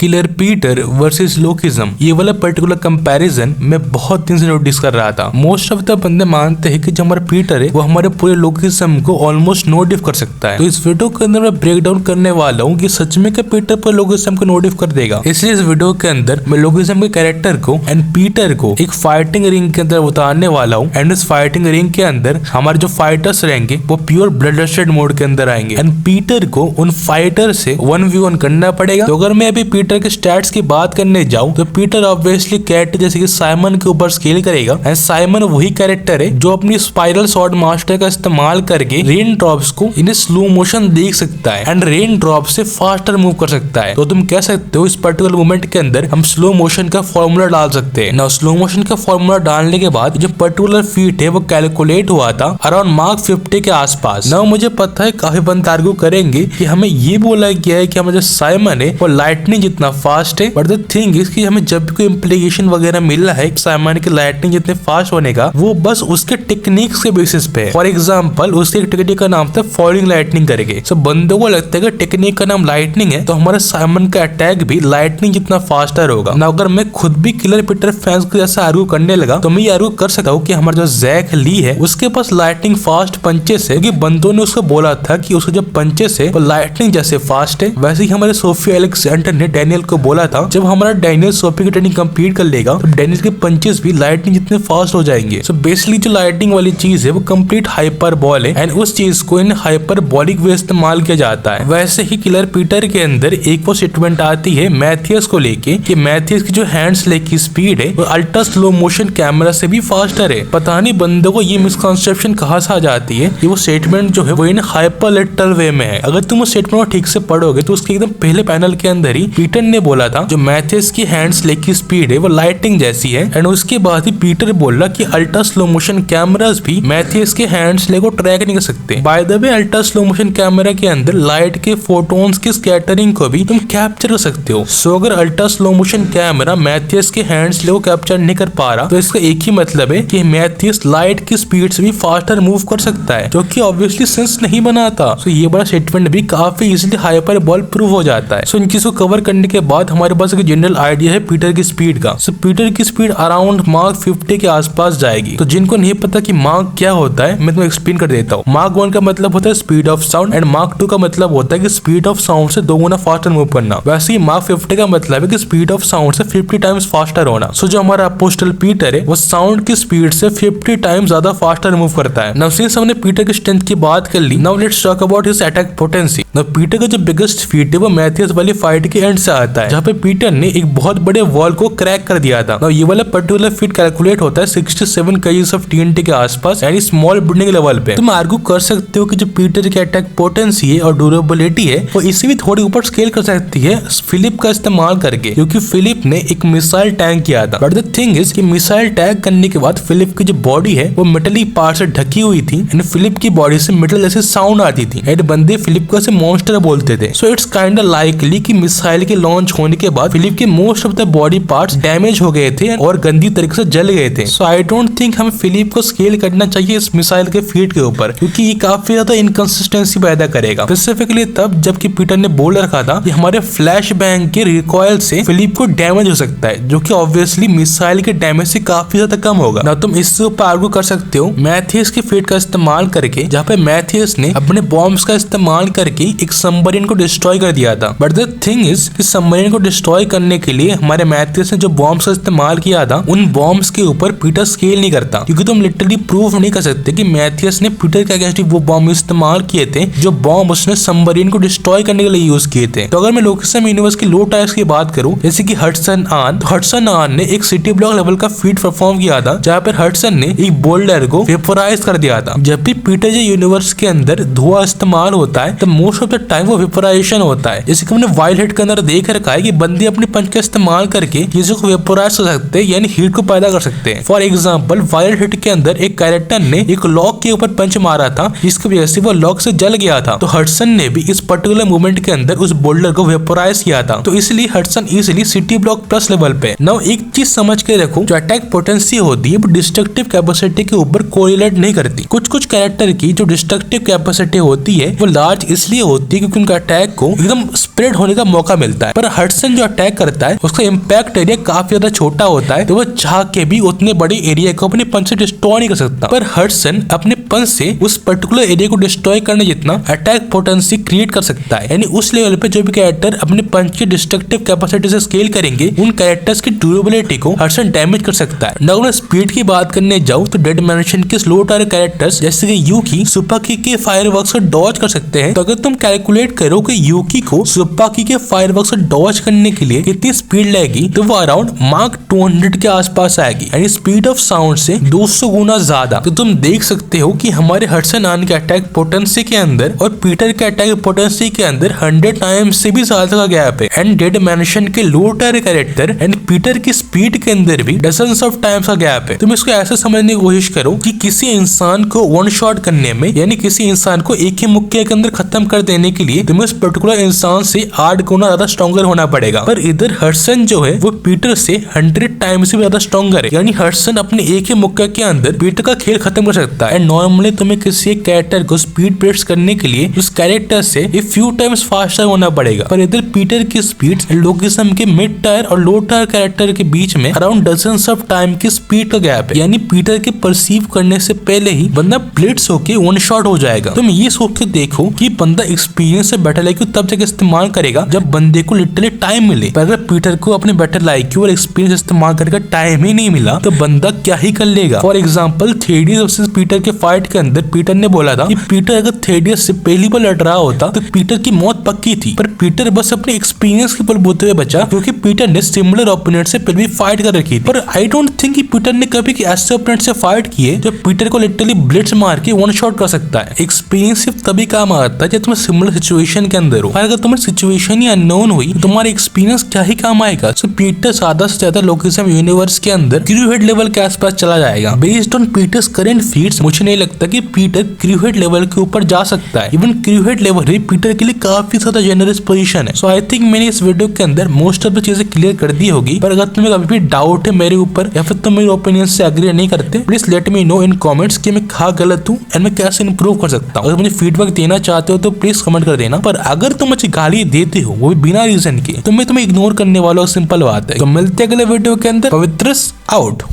Killer Peter versus लोकिज्म, ये वाला particular comparison मैं बहुत दिन से नोटिस कर रहा था। मोस्ट ऑफ द बंदे मानते हैं कि जो हमारा पीटर है वो हमारे पूरे लोकिज्म को ऑलमोस्ट नो डिफ कर सकता है। तो इस वीडियो के अंदर मैं ब्रेक डाउन करने वाला हूँ कि सच में क्या पीटर पूरे लोकिज्म को नो डिफ कर देगा। इसलिए इस वीडियो के अंदर मैं लोकिज्म के कैरेक्टर को एंड पीटर को एक फाइटिंग रिंग के अंदर उतारने वाला हूँ। एंड इस फाइटिंग रिंग के अंदर हमारे जो फाइटर्स रहेंगे वो प्योर ब्लडशेड मोड के अंदर आएंगे एंड पीटर को उन फाइटर से 1v1 करना पड़ेगा। तो अगर मैं अभी पीटर के स्टैट्स की बात करने जाऊं तो पीटर ऑब्वियसली कैरेक्टर जैसे कि साइमन के ऊपर स्केल करेगा एंड साइमन वही कैरेक्टर है जो अपनी स्पाइरल स्वॉर्ड मास्टर का इस्तेमाल करके रेन ड्रॉप्स को इन स्लो मोशन देख सकता है एंड रेन ड्रॉप से फास्टर मूव कर सकता है। तो तुम कह सकते हो इस पर्टिकुलर मोमेंट के अंदर हम स्लो मोशन का फॉर्मूला डाल सकते हैं ना। स्लो मोशन का फॉर्मूला डालने के बाद जो पर्टिकुलर फीट है वो कैलकुलेट हुआ था अराउंड मार्क 50 के आसपास। ना मुझे पता है काफी बंद आर्ग्यू करेंगे कि हमें ये बोला गया है कि हमारा जो साइमन है वो लाइटनिंग जितना फास्ट है, बट द थिंग इज कि हमें जब भी कोई इम्प्लीकेशन वगैरह मिल रहा है साइमन की लाइटनिंग जितने फास्ट होने का वो बस उसके टेक्निक्स के बेसिस पे। फॉर एग्जाम्पल उसके एक टेक्निक का नाम था फॉलिंग लाइटनिंग करके। सो बंदों को लगता है कि टेक्निक का नाम लाइटनिंग है तो हमारा साइमन का अटैक भी लाइटनिंग जितना फास्टर होगा ना। अगर मैं खुद भी किलर पीटर फैंस को जैसा आर्ग्यू करने लगा तो मैं ये आर्ग्यू कर सकता हूँ कि हमारा जो जैक ली है उसके पास लाइटनिंग फास्ट पंचेस है, क्योंकि बंदों ने उसको बोला था कि उसके जो पंचेस है वो लाइटनिंग जैसे फास्ट है। वैसे ही हमारे सोफिया एलेक्जेंडर ने डैनियल को बोला था जब हमारा डैनियल सोफी की ट्रेनिंग कंप्लीट कर लेगा तो डैनियल के पंचेस भी लाइटनिंग जितने फास्ट हो जाएंगे। सो बेसिकली जो लाइटनिंग वाली चीज है वो कंप्लीट हाइपर बॉल है एंड उस चीज को इन हाइपर बॉलिक वे इस्तेमाल किया जाता है। वैसे ही किलर पीटर के अंदर एक वो स्टेटमेंट आती है मैथियस को लेके कि मैथियस की जो हैंड्स लेग की स्पीड है वो अल्ट्रा स्लो मोशन कैमरा से भी फास्टर है। पता नहीं बंदों को ये मिसकंसेप्शन कहाँ से आ जाती है कि वो स्टेटमेंट जो है वो इन हाइपर लिटरल वे में है। अगर तुम उस स्टेटमेंट को ठीक से पढ़ोगे तो उसके एकदम पहले पैनल के अंदर ही पीटर ने बोला था जो मैथियस की हैंड्स लेग की स्पीड है वो लाइटिंग जैसी है एंड उसके बाद ही पीटर बोला कि अल्ट्रा स्लो मोशन कैमरास भी मैथियस के हैंड्स लेग को ट्रैक नहीं कर सकते। By the way ultra slow motion camera के अंदर लाइट के फोटोन्स की स्कैटरिंग को भी तुम कैप्चर कर सकते हो। सो अगर ultra slow motion camera Matthias के हैंड्स लेग को कैप्चर नहीं कर पा रहा तो इसका एक ही मतलब है कि मैथियस लाइट की स्पीड से भी फास्टर मूव कर सकता है, जो कि ऑब्वियसली सेंस नहीं बनाता। सो ये बड़ा स्टेटमेंट भी काफी इजीली हाइपर बॉल प्रूव हो जाता है। सो इन चीजों को कवर करने के बाद हमारे पास एक जनरल आइडिया है पीटर की स्पीड का। सो पीटर की स्पीड अराउंड मार्क 50 के आसपास जाएगी। तो जिनको नहीं पता कि मार्क क्या होता है मैं तुम्हें एक्सप्लेन कर देता हूँ। मार्क 1 का मतलब होता है speed of sound and mark 2 का मतलब होता है कि स्पीड ऑफ साउंड से 2 गुना फास्टर मूव करना। वैसे ही मार्क 50 का मतलब है कि स्पीड ऑफ साउंड से 50 टाइम्स फास्टर होना। सो जो हमारा अपोस्टल पीटर है वो साउंड की स्पीड से 50 टाइम्स ज्यादा फास्टर मूव करता है। नाउ सिंस हमने पीटर की स्ट्रेंथ की बात कर ली, now let's talk about his attack potency. Now Peter का जो बिगेस्ट फीट है वो मैथियस वाली फाइट के एंड से आता है जहाँ पे पीटर ने एक बहुत बड़े वॉल को क्रैक कर दिया था। नाउ ये वाला पर्टिकुलर फीट कैलकुलेट होता है 67 kg ऑफ TNT के आसपास यानी स्मॉल बिल्डिंग लेवल पे। तुम आर्ग्यू कर सकते हो कि जो पीटर की अटैक पोटेंसी है और ड्यूरेबिलिटी है वो इसे भी थोड़ी ऊपर स्केल कर सकती है फिलिप का इस्तेमाल करके, क्योंकि फिलिप ने एक मिसाइल टैंक किया था। बट द थिंग इज कि मिसाइल टैंक करने के बाद फिलिप की जो बॉडी है वो मेटली पार्ट से ढकी हुई थी एंड फिलिप की बॉडी से मेटल जैसे साउंड आती थी एंड बंदे फिलिप को ऐसे मॉन्स्टर बोलते थे। So it's kind of likely कि मिसाइल के लॉन्च होने के बाद फिलिप के most of the body parts damage हो गए थे और गंदी तरीके से जल गए थे। सो आई डोंट थिंक हमें फिलिप को स्केल करना चाहिए इस मिसाइल के फीट के ऊपर, क्योंकि ये काफी ज्यादा इनकंसिस्टेंसी पैदा करेगा। स्पेसिफिकली तब जबकि पीटर ने बोल रखा था कि हमारे फ्लैश बैंग के रिकॉइल से फिलिप को डैमेज हो सकता है, जो कि ऑब्वियसली मिसाइल के डैमेज से काफी ज्यादा कम होगा ना। तुम इससे ऊपर आर्ग्यू कर सकते हो मैथियस के फीट का इस्तेमाल करके, जहाँ पे मैथियस ने अपने बॉम्ब्स का इस्तेमाल करके एक सबमरीन को डिस्ट्रॉय कर दिया था। बट द थिंग इज कि सबमरीन को डिस्ट्रॉय करने के लिए हमारे मैथियस ने जो बॉम्ब्स का इस्तेमाल किया था उन बॉम्ब्स के ऊपर पीटर स्केल नहीं करता, क्योंकि तुम लिटरली प्रूफ नहीं कर सकते कि मैथियस ने पीटर के अगेंस्ट वो बॉम्ब इस्तेमाल किए थे जो बॉम्ब उसने सबमरीन को डिस्ट्रॉय करने के लिए यूज किए थे। तो अगर मैं लोकिज्म यूनिवर्स की लो टायर्स की बात करूं जैसे कि हडसन आन, तो हडसन आन ने एक सिटी ब्लॉक लेवल का फीट परफॉर्म किया था जहाँ पर हडसन ने एक बोल्डर को वेपोराइज कर दिया था। जब भी पीटर जे यूनिवर्स के अंदर धुआं इस्तेमाल होता है तो मोस्ट ऑफ द टाइम वो वेपोराइजेशन होता है। जैसे कि हमने वाइल्ड हिट के अंदर देख रखा है कि बंदे अपने पंच का इस्तेमाल करके चीजों को वेपोराइज कर सकते हैं यानी हीट को पैदा कर सकते हैं। फॉर एग्जाम्पल वाइल्ड हिट के अंदर एक कैरेक्टर ने एक लॉक के ऊपर पंच मारा था जिसकी वजह से वो लॉक से जल गया था। तो हडसन ने भी इस पर्टिकुलर मूवमेंट के अंदर उस बोल्डर को वेपोराइज किया था। तो इसलिए Hudson easily city block plus level पे। नाउ एक चीज समझ के रखो, जो अटैक पोटेंसी होती है वो डिस्ट्रक्टिव कैपेसिटी के ऊपर कोरिलेट नहीं करती। कुछ कैरेक्टर की जो डिस्ट्रक्टिव कैपेसिटी होती है वो लार्ज इसलिए होती है क्योंकि उनका अटैक को एकदम स्प्रेड होने का मौका मिलता है। है, पर हडसन जो अटैक करता है उसका इम्पैक्ट एरिया काफी ज्यादा छोटा होता है, तो वो चाह के भी उतने बड़े एरिया को अपने पंच से डिस्ट्रॉय नहीं कर सकता। पर हडसन अपने पंच से उस पर्टिकुलर एरिया को डिस्ट्रॉय करने जितना अटैक पोटेंसी क्रिएट कर सकता है। यानी उस लेवल पे जो भी कैरेक्टर अपने पंच की डिस्ट्रक्टिव कैपेसिटी से स्केल करेंगे उन कैरेक्टर्स की ड्यूरेबिलिटी को हडसन डैमेज कर सकता है। अगर स्पीड की बात करने जाऊं तो डेड मैंशन के स्लो टायर कैरेक्टर्स जैसे कि यूकी सुपाकी के फायरवर्क्स को डॉज कर सकते हैं। तो अगर तुम कैलकुलेट करो कि यूकी को सुपाकी के फायरवर्क्स को डॉज करने के लिए कितनी स्पीड लगेगी तो वो अराउंड मार्क 200 के आसपास आएगी, यानी स्पीड ऑफ साउंड से 200 गुना ज्यादा। तो तुम देख सकते हो कि हमारे हडसन आन के अटैक पोटेंसी के अंदर और पीटर के अटैक पोटेंसी के अंदर 100 टाइम्स से भी ज्यादा का गैप है। एंड डेड मैंशन के लो टायर कैरेक्टर एंड पीटर की स्पीड के अंदर भी डजन्स ऑफ टाइम्स का गैप है। तुम इसको ऐसे समझने की कोशिश करो कि किसी इंसान को वन शॉट करने में, यानी किसी इंसान को एक ही मुक्के के अंदर खत्म कर देने के लिए तुम्हें उस पर्टिकुलर इंसान से 8 गुना ज्यादा स्ट्रॉन्गर होना पड़ेगा। पर इधर हडसन जो है वो पीटर से 100 टाइम्स से ज्यादा स्ट्रॉन्गर है, यानी हडसन अपने एक ही मुक्के के अंदर पीटर का खेल खत्म कर सकता है। नॉर्मली तुम्हें किसी एक कैरेक्टर को स्पीड ब्रेस्ट करने के लिए उस कैरेक्टर से ए फ्यू टाइम्स फास्टर होना पड़ेगा। पर इधर पीटर की स्पीड लोकिज्म के मिड टायर और लो टायर कैरेक्टर के बीच में अराउंड डजन्स ऑफ टाइम की स्पीड का गैप है, यानी पीटर के परसीव करने से पहले ही बंदा ब्लिट्स होके वन शॉट हो जाएगा। तुम ये सोच के देखो कि बंदा एक्सपीरियंस से बैटल आईक्यू तब तक इस्तेमाल करेगा जब बंदे को लिटरली टाइम मिले। पर अगर पीटर को अपने बैटल आईक्यू और एक्सपीरियंस इस्तेमाल करके टाइम ही नहीं मिला तो बंदा क्या ही कर लेगा। For example Thaddeus versus Peter के फाइट के अंदर पीटर ने बोला था कि पीटर अगर थेडियस से पहली बार लड़ रहा होता तो पीटर की मौत पक्की थी, पर पीटर बस अपने एक्सपीरियंस के बलबूते पे बचा क्योंकि पीटर ने सिमिलर ओपोनेंट से पहले भी फाइट कर रखी थी। पर आई डोंट थिंक कि पीटर ने कभी ऐसे ओपोनेंट से फाइट किए जो पीटर को लिटरली ब्लिट्स मार के वन शॉट कर सकता है। एक्सपीरियंस सिर्फ तभी काम आता है जब तुम सिमिलर सिचुएशन के अंदर हो, और अगर तुम्हारी सिचुएशन ही अननोन हुई तो तुम्हारा एक्सपीरियंस क्या ही काम आएगा। सो पीटर ज्यादा से ज्यादा लोकिज्म यूनिवर्स के अंदर क्रूहेड लेवल के आसपास चला जाएगा। Based on Peter's current feats मुझे नहीं लगता कि पीटर क्रूहेड लेवल के ऊपर जा सकता है। इवन क्रूहेड लेवल ही पीटर के लिए काफी ज्यादा जेनरस पोजीशन है। सो आई थिंक मैंने इस वीडियो के अंदर मोस्ट ऑफ द चीजें क्लियर कर दी होगी। पर अगर तुम्हें कभी भी डाउट है मेरे ऊपर या फिर तुम मेरे ओपिनियन से एग्री नहीं करते, please let me know in comments कि मैं कहाँ गलत हूँ एंड मैं कैसे इंप्रूव कर सकता हूँ। अगर मुझे फीडबैक देना चाहते हो तो प्लीज कमेंट कर देना। पर अगर तुम मुझे गाली देते हो वो भी बिना रीजन के तो मैं तुम्हें इग्नोर करने वाला हूँ, सिंपल बात है। तो मिलते हैं अगले वीडियो के अंदर। पवित्रस आउट।